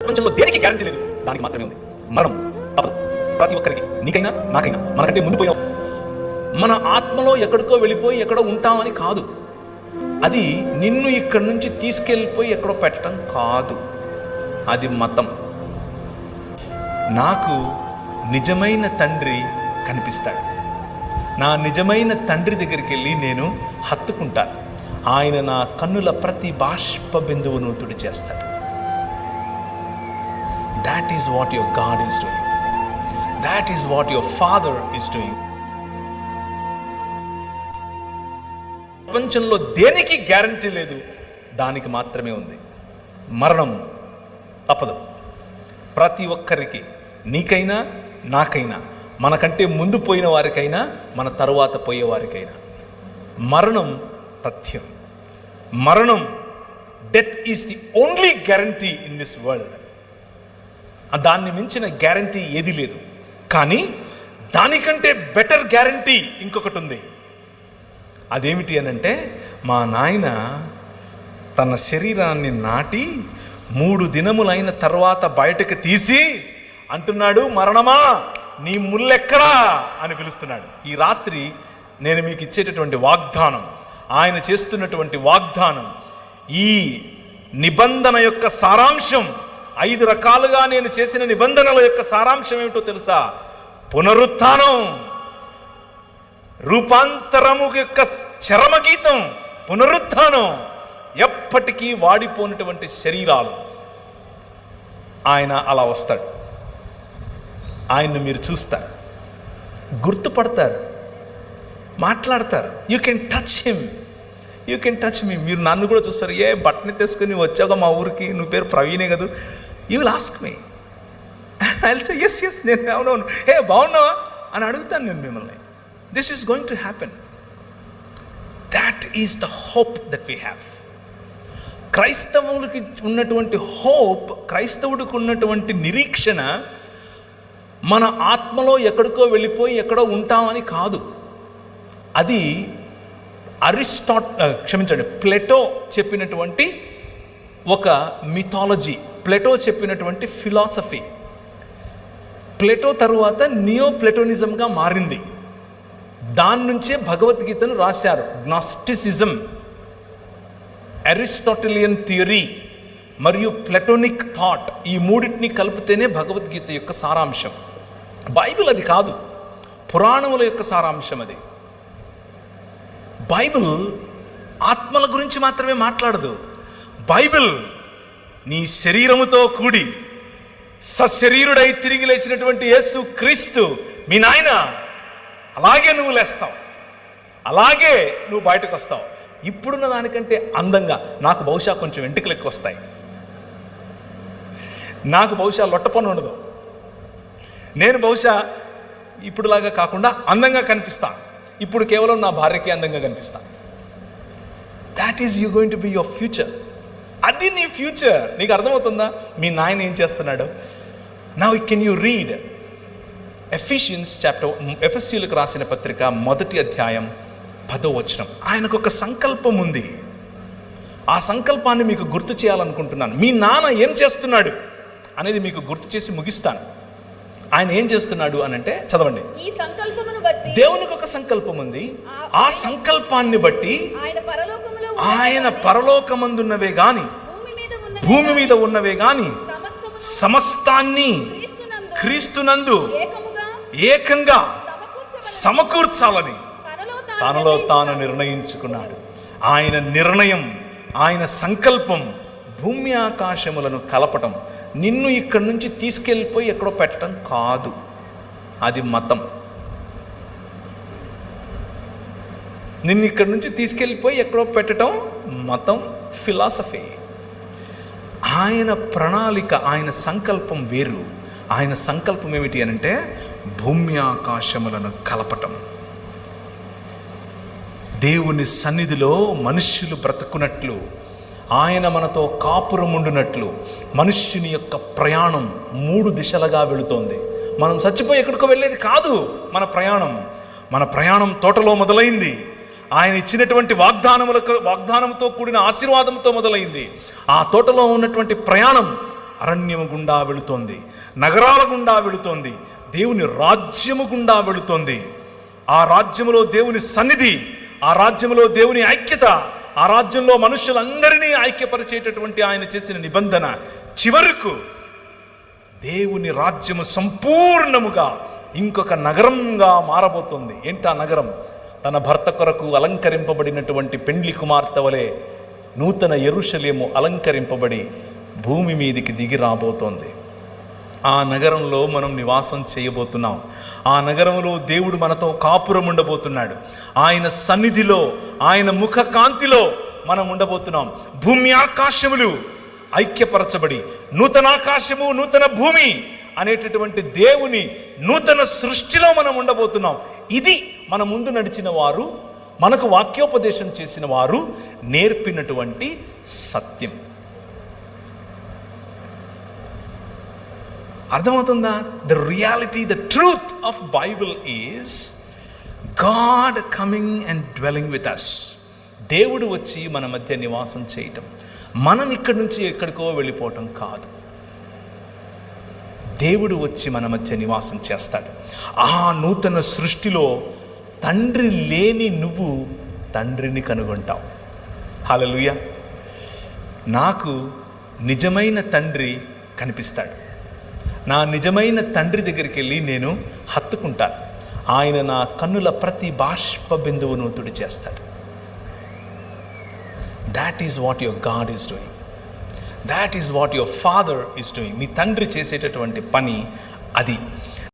ప్రపంచంలో దేనికి గ్యారంటీ లేదు, దానికి మాత్రమే ఉంది. మరణం తప్పదు ప్రతి ఒక్కరికి, నీకైనా నాకైనా. మనకంటే ముందు పోయినాం. మన ఆత్మలో ఎక్కడికో వెళ్ళిపోయి ఎక్కడో ఉంటామని కాదు. అది నిన్ను ఇక్కడి నుంచి తీసుకెళ్ళిపోయి ఎక్కడో పెట్టడం కాదు. అది మతం. నాకు నిజమైన తండ్రి కనిపిస్తాడు. నా నిజమైన తండ్రి దగ్గరికి వెళ్ళి నేను హత్తుకుంటాను. ఆయన నా కన్నుల ప్రతి బాష్ప బిందువును తుడిచేస్తాడు. That is what your god is doing. That is what your father is doing. ప్రపంచంలో దేనికి గ్యారంటీ లేదు, దానికి మాత్రమే ఉంది. మరణం తప్పదు ప్రతి ఒక్కరికి, నీకైనా నాకైనా, మనకంటే ముందు పోయిన వారికైనా మన తరువాత పోయేవారికైనా. మరణం తథ్యం. మరణం, death is the only guarantee in this world. దాన్ని మించిన గ్యారంటీ ఏది లేదు. కానీ దానికంటే బెటర్ గ్యారంటీ ఇంకొకటి ఉంది. అదేమిటి అనంటే, మా నాయన తన శరీరాన్ని నాటి 3 దినములైన తర్వాత బయటకు తీసి అంటున్నాడు, మరణమా నీ ముల్లెక్కడా అని పిలుస్తున్నాడు. ఈ రాత్రి నేను మీకు ఇచ్చేటటువంటి వాగ్దానం, ఆయన చేస్తున్నటువంటి వాగ్దానం, ఈ నిబంధన యొక్క సారాంశం, 5 రకాలుగా నేను చేసిన నిబంధనల యొక్క సారాంశం ఏమిటో తెలుసా? పునరుత్థానం, రూపాంతరము యొక్క చరమగీతం పునరుత్థానం. ఎప్పటికీ వాడిపోయినటువంటి శరీరాలు. ఆయన అలా వస్తాడు. ఆయన్ను మీరు చూస్తారు, గుర్తుపడతారు, మాట్లాడతారు. You can touch him, you can touch me. మీరు నన్ను కూడా చూస్తారు. ఏ బట్టని తెచ్చుకొని వచ్చాక మా ఊరికి, నువ్వు పేరు ప్రవీణే కదా, you will ask me. I will say yes yes, నేను అవునవును, ఏ బాగున్నావా అని అడుగుతాను నేను మిమ్మల్ని. This is going to happen. That is the hope that we have. క్రైస్తవులకి ఉన్నటువంటి హోప్, క్రైస్తవుడికి ఉన్నటువంటి నిరీక్షణ, మన ఆత్మలో ఎక్కడికో వెళ్ళిపోయి ఎక్కడో ఉంటామని కాదు. అది ప్లేటో చెప్పినటువంటి ఒక మిథాలజీ, ప్లేటో చెప్పినటువంటి ఫిలాసఫీ. ప్లేటో తరువాత నియో ప్లేటోనిజంగా మారింది. దాని నుంచే భగవద్గీతను రాశారు. గ్నాస్టిసిజం, అరిస్టాటిలియన్ థియరీ మరియు ప్లెటోనిక్ థాట్, ఈ మూడింటిని కలిపితేనే భగవద్గీత యొక్క సారాంశం. బైబిల్ అది కాదు, పురాణముల యొక్క సారాంశం అది. బైబిల్ ఆత్మల గురించి మాత్రమే మాట్లాడదు. బైబిల్ నీ శరీరముతో కూడి సశరీరుడై తిరిగి లేచినటువంటి యేసు క్రీస్తు, మీ నాయన, అలాగే నువ్వు లేస్తావు, అలాగే నువ్వు బయటకు వస్తావు. ఇప్పుడున్న దానికంటే అందంగా. నాకు బహుశా కొంచెం వెంట్రుకలు ఎక్కువ వస్తాయి, నాకు బహుశా లొట్టపన్ను ఉండదు, నేను బహుశా ఇప్పుడులాగా కాకుండా అందంగా కనిపిస్తాను. ఇప్పుడు కేవలం నా భార్యకి అందంగా కనిపిస్తాను. That is you going to be your future. అది నీ ఫ్యూచర్. నీకు అర్థమవుతుందా మీ నాయన ఏం చేస్తున్నాడు? Now can you read Ephesians chapter, ఎఫెసీయులకు రాసిన పత్రిక 1వ అధ్యాయం 10వ వచనం. ఆయనకు ఒక సంకల్పం ఉంది. ఆ సంకల్పాన్ని మీకు గుర్తు చేయాలనుకుంటున్నాను. మీ నాన్న ఏం చేస్తున్నాడు అనేది మీకు గుర్తు చేసి ముగిస్తాను. ఆయన ఏం చేస్తున్నాడు అనంటే, చదవండి. దేవునికి ఒక సంకల్పం ఉంది. ఆ సంకల్పాన్ని బట్టి ఆయన పరలోకమందున్నవే గాని భూమి మీద ఉన్నవే గాని సమస్తాన్ని క్రీస్తునందు ఏకంగా సమకూర్చాలని తనలో తాను నిర్ణయించుకున్నాడు. ఆయన నిర్ణయం, ఆయన సంకల్పం భూమి ఆకాశములను కలపటం. నిన్ను ఇక్కడి నుంచి తీసుకెళ్ళిపోయి ఎక్కడో పెట్టడం కాదు. అది మతం. నిన్ను ఇక్కడి నుంచి తీసుకెళ్ళిపోయి ఎక్కడో పెట్టడం మతం, ఫిలాసఫీ. ఆయన ప్రణాళిక, ఆయన సంకల్పం వేరు. ఆయన సంకల్పం ఏమిటి అనంటే భూమి ఆకాశములను కలపటం. దేవుని సన్నిధిలో మనుష్యులు బ్రతుకున్నట్లు, ఆయన మనతో కాపురముండునట్లు మనుష్యుని యొక్క ప్రయాణం 3 దిశలుగా వెళుతోంది. మనం చచ్చిపోయి ఎక్కడికో వెళ్ళేది కాదు మన ప్రయాణం. మన ప్రయాణం తోటలో మొదలైంది. ఆయన ఇచ్చినటువంటి వాగ్దానంతో కూడిన ఆశీర్వాదంతో మొదలైంది. ఆ తోటలో ఉన్నటువంటి ప్రయాణం అరణ్యము గుండా వెళుతోంది, నగరాల గుండా వెళుతోంది, దేవుని రాజ్యము గుండా వెళుతోంది. ఆ రాజ్యములో దేవుని సన్నిధి, ఆ రాజ్యములో దేవుని ఐక్యత, ఆ రాజ్యంలో మనుషులందరినీ ఐక్యపరిచేటటువంటి ఆయన చేసిన నిబంధన చివరకు దేవుని రాజ్యము సంపూర్ణముగా ఇంకొక నగరంగా మారబోతుంది. ఏంటా నగరం? తన భర్త కొరకు అలంకరింపబడినటువంటి పెండ్లి కుమార్తె వలె నూతన యెరూషలేము అలంకరింపబడి భూమి మీదికి దిగి రాబోతోంది. ఆ నగరంలో మనం నివాసం చేయబోతున్నాం. ఆ నగరంలో దేవుడు మనతో కాపురం ఉండబోతున్నాడు. ఆయన సన్నిధిలో, ఆయన ముఖ కాంతిలో మనం ఉండబోతున్నాం. భూమి ఆకాశములు ఐక్యపరచబడి నూతనాకాశము నూతన భూమి అనేటటువంటి దేవుని నూతన సృష్టిలో మనం ఉండబోతున్నాం. ఇది మన ముందు నడిచిన వారు, మనకు వాక్యోపదేశం చేసిన వారు నేర్పినటువంటి సత్యం. అర్థమవుతుందా? The reality, the truth of Bible is God coming and dwelling with us. దేవుడు వచ్చి మన మధ్య నివాసం చేయటం, మనం ఇక్కడి నుంచి ఎక్కడికో వెళ్ళిపోవటం కాదు. దేవుడు వచ్చి మన మధ్య నివాసం చేస్తాడు. ఆ నూతన సృష్టిలో తండ్రి లేని నువ్వు తండ్రిని కనుగొంటావు. హల్లెలూయా. నాకు నిజమైన తండ్రి కనిపిస్తాడు. నా నిజమైన తండ్రి దగ్గరికి వెళ్ళి నేను హత్తుకుంటాను. ఆయన నా కన్నుల ప్రతి బాష్ప బిందువును తుడిచేస్తాడు. That is what your God is doing. That is what your father is doing. నీ తండ్రి చేసేటటువంటి పని అది.